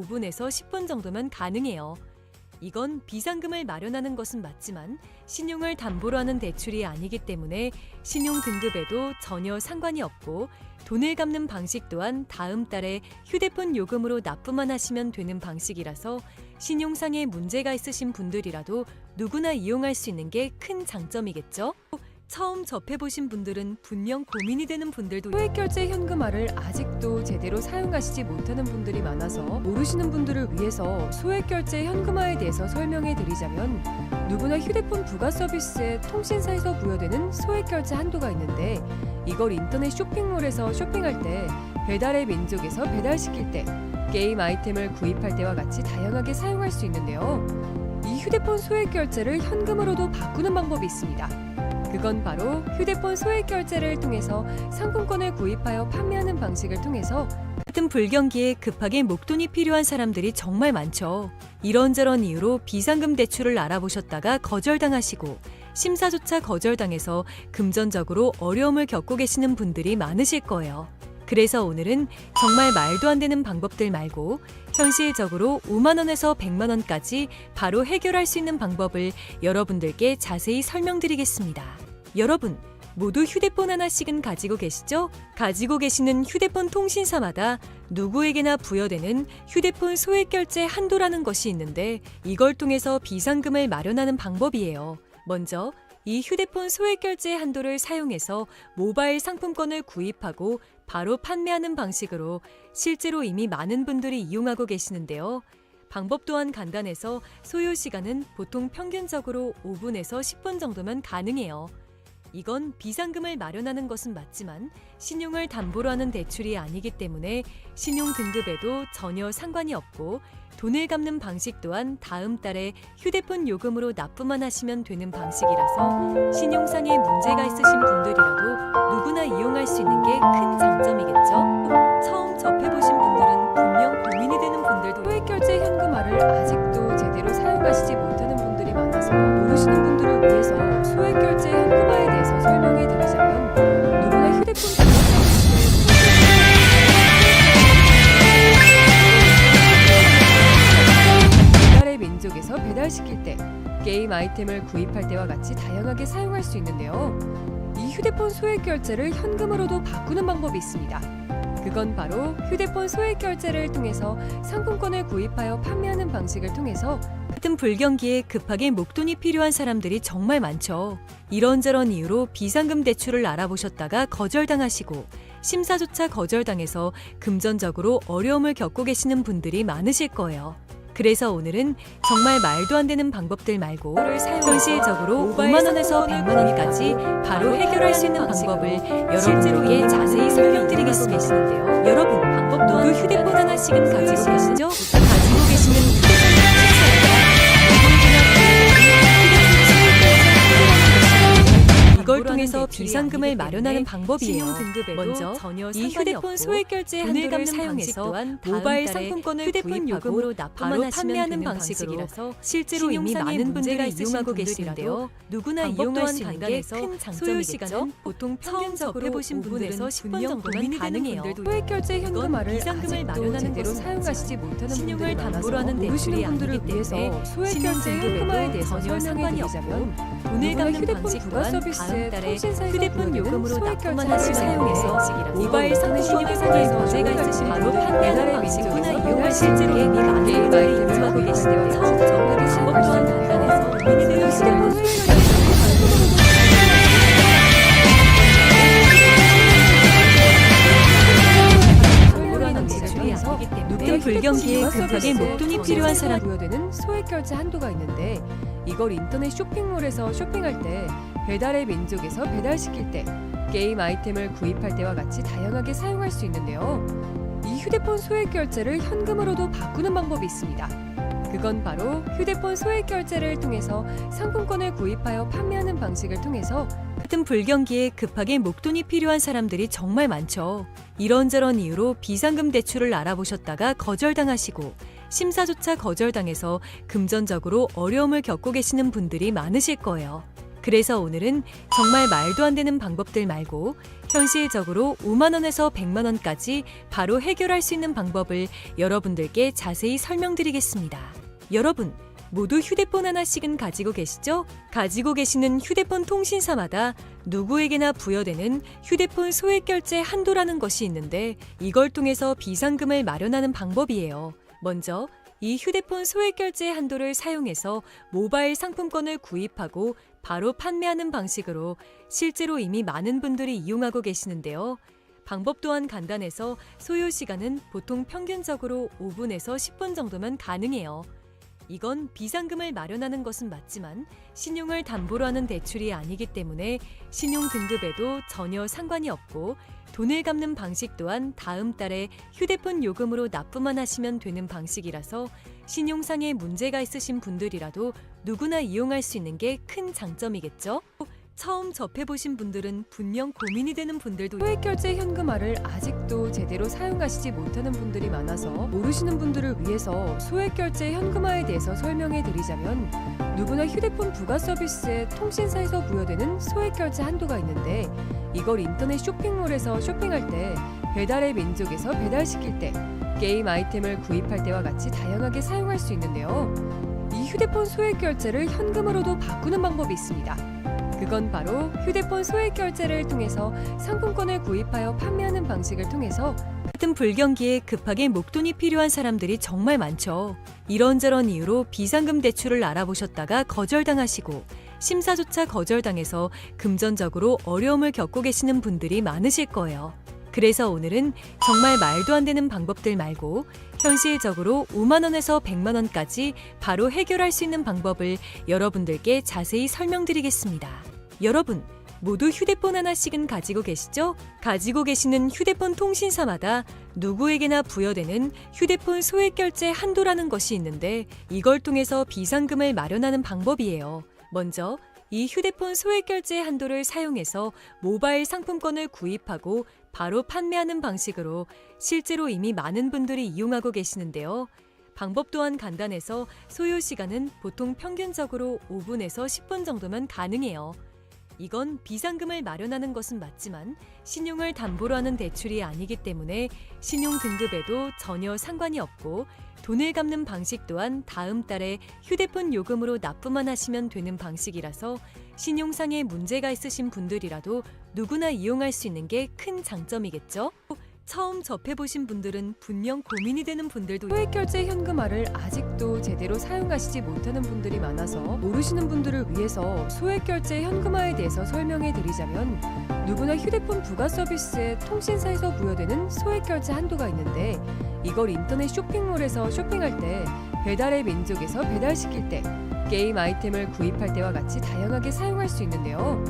5분에서 10분 정도면 가능해요. 이건 비상금을 마련하는 것은 맞지만 신용을 담보로 하는 대출이 아니기 때문에 신용 등급에도 전혀 상관이 없고 돈을 갚는 방식 또한 다음 달에 휴대폰 요금으로 납부만 하시면 되는 방식이라서 신용상에 문제가 있으신 분들이라도 누구나 이용할 수 있는 게 큰 장점이겠죠? 처음 접해보신 분들은 분명 고민이 되는 분들도 소액결제 현금화를 아직도 제대로 사용하시지 못하는 분들이 많아서 모르시는 분들을 위해서 소액결제 현금화에 대해서 설명해 드리자면 누구나 휴대폰 부가 서비스에 통신사에서 부여되는 소액결제 한도가 있는데 이걸 인터넷 쇼핑몰에서 쇼핑할 때 배달의 민족에서 배달시킬 때 게임 아이템을 구입할 때와 같이 다양하게 사용할 수 있는데요. 이 휴대폰 소액결제를 현금으로도 바꾸는 방법이 있습니다. 그건 바로 휴대폰 소액결제를 통해서 상품권을 구입하여 판매하는 방식을 통해서 같은 불경기에 급하게 목돈이 필요한 사람들이 정말 많죠. 이런저런 이유로 비상금 대출을 알아보셨다가 거절당하시고 심사조차 거절당해서 금전적으로 어려움을 겪고 계시는 분들이 많으실 거예요. 그래서 오늘은 정말 말도 안 되는 방법들 말고 현실적으로 5만 원에서 100만 원까지 바로 해결할 수 있는 방법을 여러분들께 자세히 설명드리겠습니다. 여러분, 모두 휴대폰 하나씩은 가지고 계시죠? 가지고 계시는 휴대폰 통신사마다 누구에게나 부여되는 휴대폰 소액결제 한도라는 것이 있는데 이걸 통해서 비상금을 마련하는 방법이에요. 먼저 이 휴대폰 소액결제 한도를 사용해서 모바일 상품권을 구입하고 바로 판매하는 방식으로 실제로 이미 많은 분들이 이용하고 계시는데요. 방법 또한 간단해서 소요 시간은 보통 평균적으로 5분에서 10분 정도면 가능해요. 이건 비상금을 마련하는 것은 맞지만 신용을 담보로 하는 대출이 아니기 때문에 신용 등급에도 전혀 상관이 없고 돈을 갚는 방식 또한 다음 달에 휴대폰 요금으로 납부만 하시면 되는 방식이라서 신용상에 문제가 있으신 분들이라도 누구나 이용할 수 있는 게 큰 장점이겠죠? 처음 접해보신 분들은 분명 고민이 되는 분들도 소액결제 현금화를 아직도 제대로 사용하시지 못하는 분들이 많아서 모르시는 분들을 위해서 소액결제 현금화에 대해서 설명해 드리자면 누구나 휴대폰 배달의 민족에서 배달시킬 때 게임 아이템을 구입할 때와 같이 다양하게 사용할 수 있는데요. 이 휴대폰 소액결제를 현금으로도 바꾸는 방법이 있습니다. 그건 바로 휴대폰 소액결제를 통해서 상품권을 구입하여 판매하는 방식을 통해서 같은 불경기에 급하게 목돈이 필요한 사람들이 정말 많죠. 이런저런 이유로 비상금 대출을 알아보셨다가 거절당하시고 심사조차 거절당해서 금전적으로 어려움을 겪고 계시는 분들이 많으실 거예요. 그래서 오늘은 정말 말도 안 되는 방법들 말고 현실적으로 5만 원에서 100만 원까지 바로 해결할 수 있는 방법을 여러분들에게 자세히 설명드리겠습니다. 여러분, 방법 또한 휴대폰 하나씩은 가지고 계시죠? 가지고 계시는 이걸 통해서 비상금을 마련하는 방법이에요. 먼저 이 휴대폰 소액결제 한도를 사용해서 모바일 상품권을 휴대폰 요금으로 납부만 판매하는 방식이라서 실제로 이미 많은 분들이 이용하고 계시는데요. 누구나 이용할 수 있는 게 큰 장점이겠죠. 보통 평균적으로 해보신 분들에서 10분 정도면 가능해요. 소액결제 현금화를 비상금을 아직도 마련하는 제대로 것은 사용하시지 못하는 신용을 분들이 담보로 많아서 하는 모르시는 대출이 분들을 아니기 위해서 때문에 소액결제 현금화에 대해서 전혀 설명해 상관이 드리자면 돈을 누구나 갚는 휴대폰 방식 부가 또한 서비스에 다음 달에 통신사에서 휴대폰 부여되는 요금으로 납부만 소액결제를 하시면 사용해서 모바일 상품권을 사용해서 문제가 있으신 바로 판매하는 방식으로 민족에서 이용할 실제로 이미 많은 게임 분들이 아이템을 이용하고 구입할 계시대요. 때와 처음 같이 접해보신 방법 또한 간단해서 고민이 휴대폰 되는 소액결제 담보라는 대출이 아니기 때문에 불경기에 급하게 목돈이 필요한 사람 부여되는 소액결제 한도가 있는데 이걸 인터넷 쇼핑몰에서 쇼핑할 때 배달의 민족에서 배달시킬 때 게임 아이템을 구입할 때와 같이 다양하게 사용할 수 있는데요. 이 휴대폰 소액결제를 현금으로도 바꾸는 방법이 있습니다. 그건 바로 휴대폰 소액결제를 통해서 상품권을 구입하여 판매하는 방식을 통해서 같은 불경기에 급하게 목돈이 필요한 사람들이 정말 많죠. 이런저런 이유로 비상금 대출을 알아보셨다가 거절당하시고 심사조차 거절당해서 금전적으로 어려움을 겪고 계시는 분들이 많으실 거예요. 그래서 오늘은 정말 말도 안 되는 방법들 말고 현실적으로 5만 원에서 100만 원까지 바로 해결할 수 있는 방법을 여러분들께 자세히 설명드리겠습니다. 여러분, 모두 휴대폰 하나씩은 가지고 계시죠? 가지고 계시는 휴대폰 통신사마다 누구에게나 부여되는 휴대폰 소액 결제 한도라는 것이 있는데 이걸 통해서 비상금을 마련하는 방법이에요. 먼저 이 휴대폰 소액 결제 한도를 사용해서 모바일 상품권을 구입하고 바로 판매하는 방식으로 실제로 이미 많은 분들이 이용하고 계시는데요. 방법 또한 간단해서 소요 시간은 보통 평균적으로 5분에서 10분 정도면 가능해요. 이건 비상금을 마련하는 것은 맞지만 신용을 담보로 하는 대출이 아니기 때문에 신용 등급에도 전혀 상관이 없고 돈을 갚는 방식 또한 다음 달에 휴대폰 요금으로 납부만 하시면 되는 방식이라서 신용상에 문제가 있으신 분들이라도 누구나 이용할 수 있는 게 큰 장점이겠죠? 처음 접해보신 분들은 분명 고민이 되는 분들도 소액결제 현금화를 아직도 제대로 사용하시지 못하는 분들이 많아서 모르시는 분들을 위해서 소액결제 현금화에 대해서 설명해 드리자면 누구나 휴대폰 부가 서비스에 통신사에서 부여되는 소액결제 한도가 있는데 이걸 인터넷 쇼핑몰에서 쇼핑할 때 배달의 민족에서 배달시킬 때 게임 아이템을 구입할 때와 같이 다양하게 사용할 수 있는데요. 이 휴대폰 소액결제를 현금으로도 바꾸는 방법이 있습니다. 그건 바로 휴대폰 소액 결제를 통해서 상품권을 구입하여 판매하는 방식을 통해서 같은 불경기에 급하게 목돈이 필요한 사람들이 정말 많죠. 이런저런 이유로 비상금 대출을 알아보셨다가 거절당하시고 심사조차 거절당해서 금전적으로 어려움을 겪고 계시는 분들이 많으실 거예요. 그래서 오늘은 정말 말도 안 되는 방법들 말고 현실적으로 5만 원에서 100만 원까지 바로 해결할 수 있는 방법을 여러분들께 자세히 설명드리겠습니다. 여러분, 모두 휴대폰 하나씩은 가지고 계시죠? 가지고 계시는 휴대폰 통신사마다 누구에게나 부여되는 휴대폰 소액 결제 한도라는 것이 있는데 이걸 통해서 비상금을 마련하는 방법이에요. 먼저 이 휴대폰 소액 결제 한도를 사용해서 모바일 상품권을 구입하고 바로 판매하는 방식으로 실제로 이미 많은 분들이 이용하고 계시는데요. 방법 또한 간단해서 소요 시간은 보통 평균적으로 5분에서 10분 정도면 가능해요. 이건 비상금을 마련하는 것은 맞지만 신용을 담보로 하는 대출이 아니기 때문에 신용 등급에도 전혀 상관이 없고 돈을 갚는 방식 또한 다음 달에 휴대폰 요금으로 납부만 하시면 되는 방식이라서 신용상에 문제가 있으신 분들이라도 누구나 이용할 수 있는 게 큰 장점이겠죠? 처음 접해보신 분들은 분명 고민이 되는 분들도 소액결제 현금화를 아직도 제대로 사용하시지 못하는 분들이 많아서 모르시는 분들을 위해서 소액결제 현금화에 대해서 설명해 드리자면 누구나 휴대폰 부가 서비스에 통신사에서 부여되는 소액결제 한도가 있는데 이걸 인터넷 쇼핑몰에서 쇼핑할 때 배달의 민족에서 배달시킬 때 게임 아이템을 구입할 때와 같이 다양하게 사용할 수 있는데요.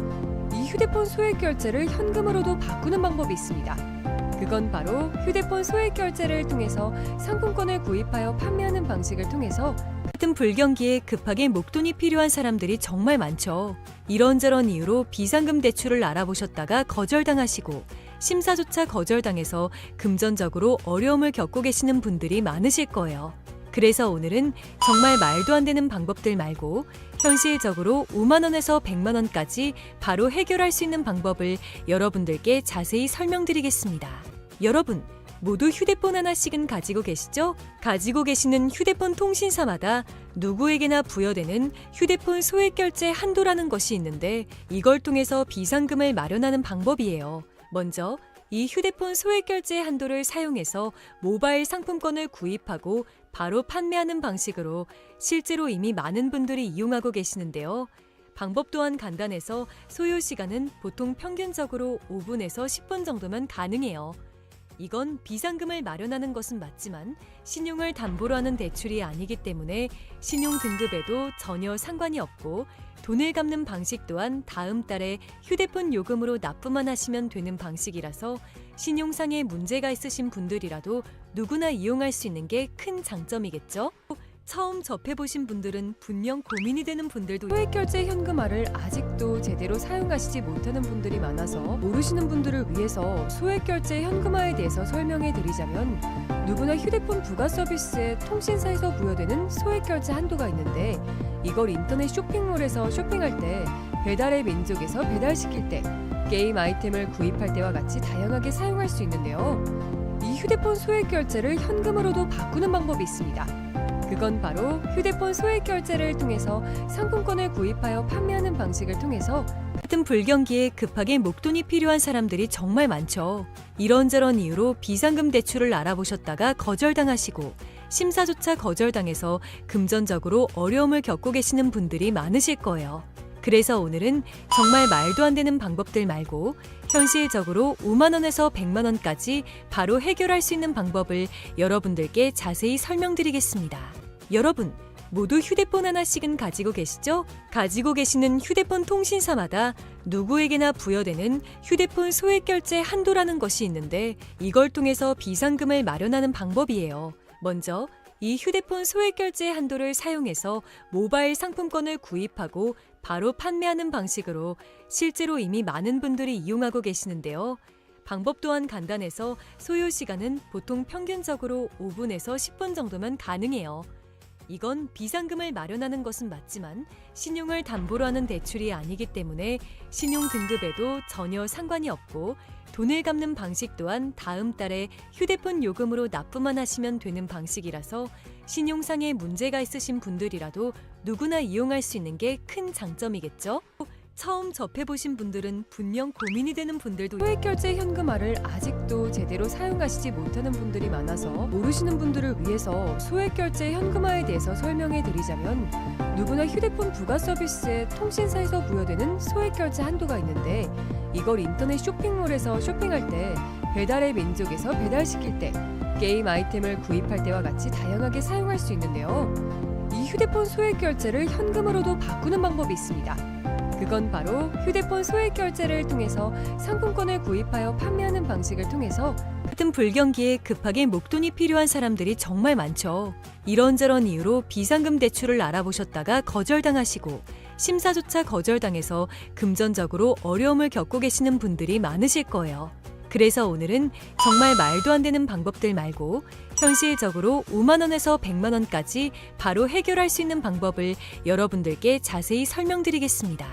이 휴대폰 소액결제를 현금으로도 바꾸는 방법이 있습니다. 그건 바로 휴대폰 소액 결제를 통해서 상품권을 구입하여 판매하는 방식을 통해서 같은 불경기에 급하게 목돈이 필요한 사람들이 정말 많죠. 이런저런 이유로 비상금 대출을 알아보셨다가 거절당하시고 심사조차 거절당해서 금전적으로 어려움을 겪고 계시는 분들이 많으실 거예요. 그래서 오늘은 정말 말도 안 되는 방법들 말고 현실적으로 5만 원에서 100만 원까지 바로 해결할 수 있는 방법을 여러분들께 자세히 설명드리겠습니다. 여러분, 모두 휴대폰 하나씩은 가지고 계시죠? 가지고 계시는 휴대폰 통신사마다 누구에게나 부여되는 휴대폰 소액 결제 한도라는 것이 있는데 이걸 통해서 비상금을 마련하는 방법이에요. 먼저 이 휴대폰 소액 결제 한도를 사용해서 모바일 상품권을 구입하고 바로 판매하는 방식으로 실제로 이미 많은 분들이 이용하고 계시는데요. 방법 또한 간단해서 소요 시간은 보통 평균적으로 5분에서 10분 정도면 가능해요. 이건 비상금을 마련하는 것은 맞지만 신용을 담보로 하는 대출이 아니기 때문에 신용 등급에도 전혀 상관이 없고 돈을 갚는 방식 또한 다음 달에 휴대폰 요금으로 납부만 하시면 되는 방식이라서 신용상에 문제가 있으신 분들이라도 누구나 이용할 수 있는 게 큰 장점이겠죠? 처음 접해보신 분들은 분명 고민이 되는 분들도 소액결제 현금화를 아직도 제대로 사용하시지 못하는 분들이 많아서 모르시는 분들을 위해서 소액결제 현금화에 대해서 설명해 드리자면 누구나 휴대폰 부가 서비스에 통신사에서 부여되는 소액결제 한도가 있는데 이걸 인터넷 쇼핑몰에서 쇼핑할 때 배달의 민족에서 배달시킬 때, 게임 아이템을 구입할 때와 같이 다양하게 사용할 수 있는데요. 이 휴대폰 소액 결제를 현금으로도 바꾸는 방법이 있습니다. 그건 바로 휴대폰 소액 결제를 통해서 상품권을 구입하여 판매하는 방식을 통해서 같은 불경기에 급하게 목돈이 필요한 사람들이 정말 많죠. 이런저런 이유로 비상금 대출을 알아보셨다가 거절당하시고 심사조차 거절당해서 금전적으로 어려움을 겪고 계시는 분들이 많으실 거예요. 그래서 오늘은 정말 말도 안 되는 방법들 말고 현실적으로 5만 원에서 100만 원까지 바로 해결할 수 있는 방법을 여러분들께 자세히 설명드리겠습니다. 여러분, 모두 휴대폰 하나씩은 가지고 계시죠? 가지고 계시는 휴대폰 통신사마다 누구에게나 부여되는 휴대폰 소액 결제 한도라는 것이 있는데 이걸 통해서 비상금을 마련하는 방법이에요. 먼저 이 휴대폰 소액 결제 한도를 사용해서 모바일 상품권을 구입하고 바로 판매하는 방식으로 실제로 이미 많은 분들이 이용하고 계시는데요. 방법 또한 간단해서 소요 시간은 보통 평균적으로 5분에서 10분 정도면 가능해요. 이건 비상금을 마련하는 것은 맞지만 신용을 담보로 하는 대출이 아니기 때문에 신용 등급에도 전혀 상관이 없고 돈을 갚는 방식 또한 다음 달에 휴대폰 요금으로 납부만 하시면 되는 방식이라서 신용상에 문제가 있으신 분들이라도 누구나 이용할 수 있는 게 큰 장점이겠죠? 처음 접해보신 분들은 분명 고민이 되는 분들도 소액 결제 현금화를 아직도 제대로 사용하시지 못하는 분들이 많아서 모르시는 분들을 위해서 소액 결제 현금화에 대해서 설명해 드리자면 누구나 휴대폰 부가 서비스에 통신사에서 부여되는 소액 결제 한도가 있는데 이걸 인터넷 쇼핑몰에서 쇼핑할 때, 배달의 민족에서 배달시킬 때, 게임 아이템을 구입할 때와 같이 다양하게 사용할 수 있는데요. 이 휴대폰 소액 결제를 현금으로도 바꾸는 방법이 있습니다. 그건 바로 휴대폰 소액 결제를 통해서 상품권을 구입하여 판매하는 방식을 통해서 같은 불경기에 급하게 목돈이 필요한 사람들이 정말 많죠. 이런저런 이유로 비상금 대출을 알아보셨다가 거절당하시고 심사조차 거절당해서 금전적으로 어려움을 겪고 계시는 분들이 많으실 거예요. 그래서 오늘은 정말 말도 안 되는 방법들 말고 현실적으로 5만 원에서 100만 원까지 바로 해결할 수 있는 방법을 여러분들께 자세히 설명드리겠습니다.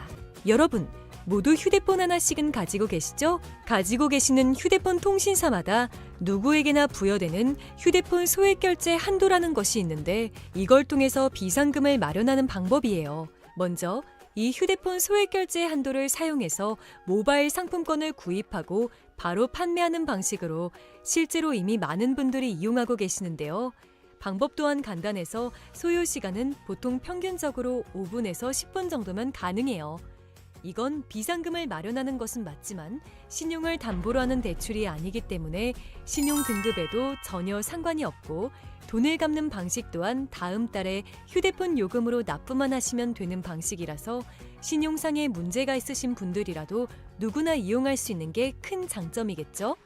여러분, 모두 휴대폰 하나씩은 가지고 계시죠? 가지고 계시는 휴대폰 통신사마다 누구에게나 부여되는 휴대폰 소액 결제 한도라는 것이 있는데 이걸 통해서 비상금을 마련하는 방법이에요. 먼저 이 휴대폰 소액 결제 한도를 사용해서 모바일 상품권을 구입하고 바로 판매하는 방식으로 실제로 이미 많은 분들이 이용하고 계시는데요. 방법 또한 간단해서 소요 시간은 보통 평균적으로 5분에서 10분 정도면 가능해요. 이건 비상금을 마련하는 것은 맞지만 신용을 담보로 하는 대출이 아니기 때문에 신용 등급에도 전혀 상관이 없고 돈을 갚는 방식 또한 다음 달에 휴대폰 요금으로 납부만 하시면 되는 방식이라서 신용상에 문제가 있으신 분들이라도 누구나 이용할 수 있는 게 큰 장점이겠죠?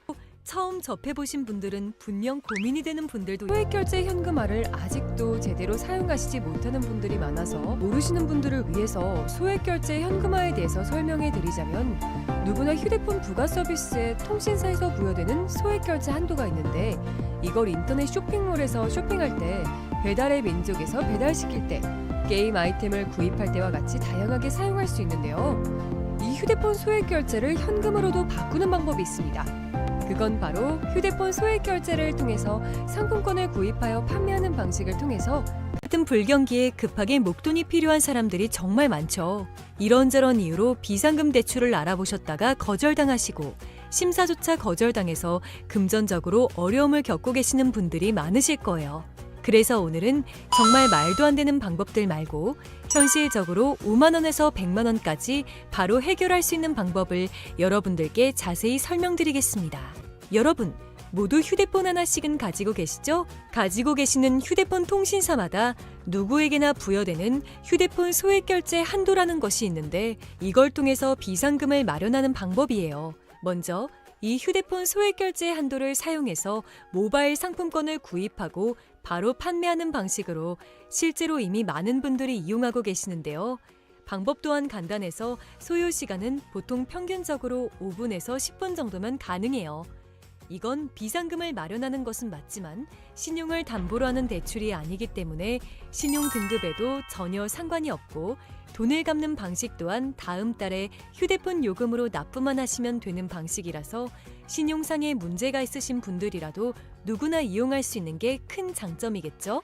처음 접해보신 분들은 분명 고민이 되는 분들도 소액 결제 현금화를 아직도 제대로 사용하시지 못하는 분들이 많아서 모르시는 분들을 위해서 소액 결제 현금화에 대해서 설명해 드리자면 누구나 휴대폰 부가 서비스에 통신사에서 부여되는 소액 결제 한도가 있는데 이걸 인터넷 쇼핑몰에서 쇼핑할 때, 배달의 민족에서 배달시킬 때, 게임 아이템을 구입할 때와 같이 다양하게 사용할 수 있는데요. 이 휴대폰 소액 결제를 현금으로도 바꾸는 방법이 있습니다. 그건 바로 휴대폰 소액 결제를 통해서 상품권을 구입하여 판매하는 방식을 통해서 같은 불경기에 급하게 목돈이 필요한 사람들이 정말 많죠. 이런저런 이유로 비상금 대출을 알아보셨다가 거절당하시고 심사조차 거절당해서 금전적으로 어려움을 겪고 계시는 분들이 많으실 거예요. 그래서 오늘은 정말 말도 안 되는 방법들 말고 현실적으로 5만 원에서 100만 원까지 바로 해결할 수 있는 방법을 여러분들께 자세히 설명드리겠습니다. 여러분, 모두 휴대폰 하나씩은 가지고 계시죠? 가지고 계시는 휴대폰 통신사마다 누구에게나 부여되는 휴대폰 소액 결제 한도라는 것이 있는데 이걸 통해서 비상금을 마련하는 방법이에요. 먼저 이 휴대폰 소액 결제 한도를 사용해서 모바일 상품권을 구입하고 바로 판매하는 방식으로 실제로 이미 많은 분들이 이용하고 계시는데요. 방법 또한 간단해서 소요 시간은 보통 평균적으로 5분에서 10분 정도면 가능해요. 이건 비상금을 마련하는 것은 맞지만 신용을 담보로 하는 대출이 아니기 때문에 신용 등급에도 전혀 상관이 없고 돈을 갚는 방식 또한 다음 달에 휴대폰 요금으로 납부만 하시면 되는 방식이라서 신용상에 문제가 있으신 분들이라도 누구나 이용할 수 있는 게 큰 장점이겠죠?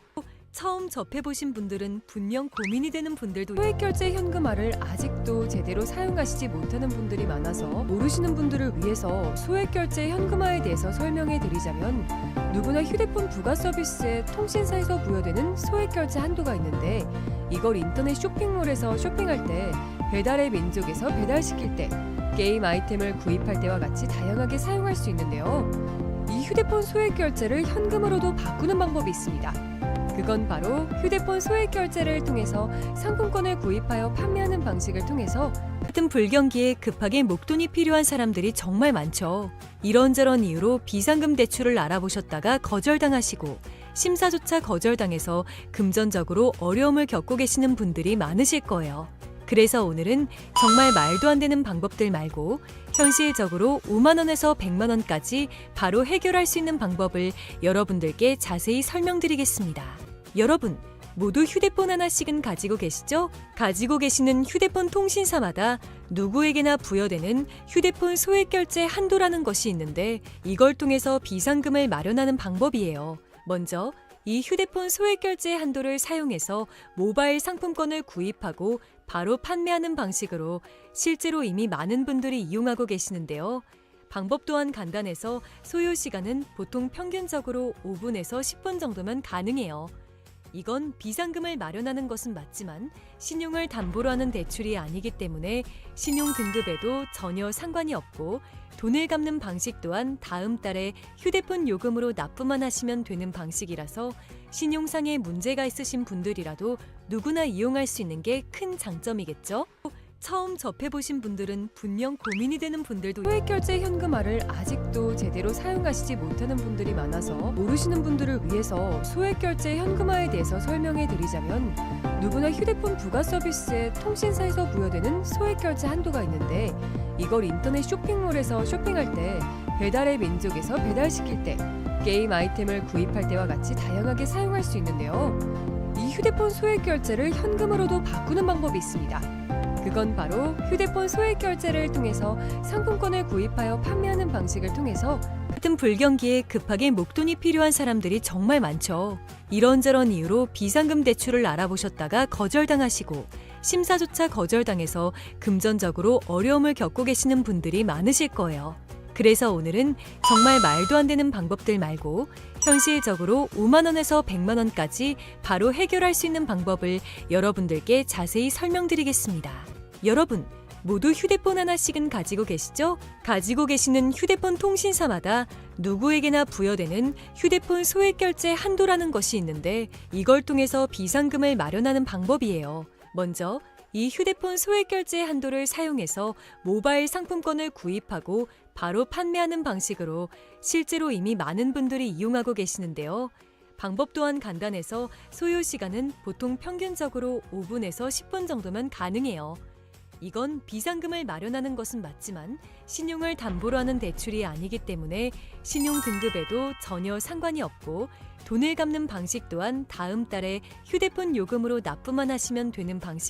처음 접해보신 분들은 분명 고민이 되는 분들도 소액결제 현금화를 아직도 제대로 사용하시지 못하는 분들이 많아서 모르시는 분들을 위해서 소액결제 현금화에 대해서 설명해 드리자면 누구나 휴대폰 부가 서비스에 통신사에서 부여되는 소액결제 한도가 있는데 이걸 인터넷 쇼핑몰에서 쇼핑할 때 배달의 민족에서 배달시킬 때 게임 아이템을 구입할 때와 같이 다양하게 사용할 수 있는데요. 이 휴대폰 소액결제를 현금으로도 바꾸는 방법이 있습니다. 그건 바로 휴대폰 소액결제를 통해서 상품권을 구입하여 판매하는 방식을 통해서 같은 불경기에 급하게 목돈이 필요한 사람들이 정말 많죠. 이런저런 이유로 비상금 대출을 알아보셨다가 거절당하시고 심사조차 거절당해서 금전적으로 어려움을 겪고 계시는 분들이 많으실 거예요. 그래서 오늘은 정말 말도 안 되는 방법들 말고 현실적으로 5만 원에서 100만 원까지 바로 해결할 수 있는 방법을 여러분들께 자세히 설명드리겠습니다. 여러분, 모두 휴대폰 하나씩은 가지고 계시죠? 가지고 계시는 휴대폰 통신사마다 누구에게나 부여되는 휴대폰 소액결제 한도라는 것이 있는데 이걸 통해서 비상금을 마련하는 방법이에요. 먼저 이 휴대폰 소액결제 한도를 사용해서 모바일 상품권을 구입하고 바로 판매하는 방식으로 실제로 이미 많은 분들이 이용하고 계시는데요. 방법 또한 간단해서 소요 시간은 보통 평균적으로 5분에서 10분 정도면 가능해요. 이건 비상금을 마련하는 것은 맞지만 신용을 담보로 하는 대출이 아니기 때문에 신용 등급에도 전혀 상관이 없고 돈을 갚는 방식 또한 다음 달에 휴대폰 요금으로 납부만 하시면 되는 방식이라서 신용상에 문제가 있으신 분들이라도 누구나 이용할 수 있는 게 큰 장점이겠죠? 처음 접해보신 분들은 분명 고민이 되는 분들도 소액결제 현금화를 아직도 제대로 사용하시지 못하는 분들이 많아서 모르시는 분들을 위해서 소액결제 현금화에 대해서 설명해 드리자면 누구나 휴대폰 부가 서비스에 통신사에서 부여되는 소액결제 한도가 있는데 이걸 인터넷 쇼핑몰에서 쇼핑할 때 배달의 민족에서 배달시킬 때 게임 아이템을 구입할 때와 같이 다양하게 사용할 수 있는데요. 이 휴대폰 소액결제를 현금으로도 바꾸는 방법이 있습니다. 그건 바로 휴대폰 소액결제를 통해서 상품권을 구입하여 판매하는 방식을 통해서 같은 불경기에 급하게 목돈이 필요한 사람들이 정말 많죠. 이런저런 이유로 비상금 대출을 알아보셨다가 거절당하시고 심사조차 거절당해서 금전적으로 어려움을 겪고 계시는 분들이 많으실 거예요. 그래서 오늘은 정말 말도 안 되는 방법들 말고 현실적으로 5만 원에서 100만 원까지 바로 해결할 수 있는 방법을 여러분들께 자세히 설명드리겠습니다. 여러분, 모두 휴대폰 하나씩은 가지고 계시죠? 가지고 계시는 휴대폰 통신사마다 누구에게나 부여되는 휴대폰 소액결제 한도라는 것이 있는데 이걸 통해서 비상금을 마련하는 방법이에요. 먼저 이 휴대폰 소액결제 한도를 사용해서 모바일 상품권을 구입하고 바로 판매하는 방식으로 실제로 이미 많은 분들이 이용하고 계시는데요. 방법 또한 간단해서 소요 시간은 보통 평균적으로 5분에서 10분 정도면 가능해요. 이건 비상금을 마련하는 것은 맞지만 신용을 담보로 하는 대출이 아니기 때문에 신용 등급에도 전혀 상관이 없고 돈을 갚는 방식 또한 다음 달에 휴대폰 요금으로 납부만 하시면 되는 방식이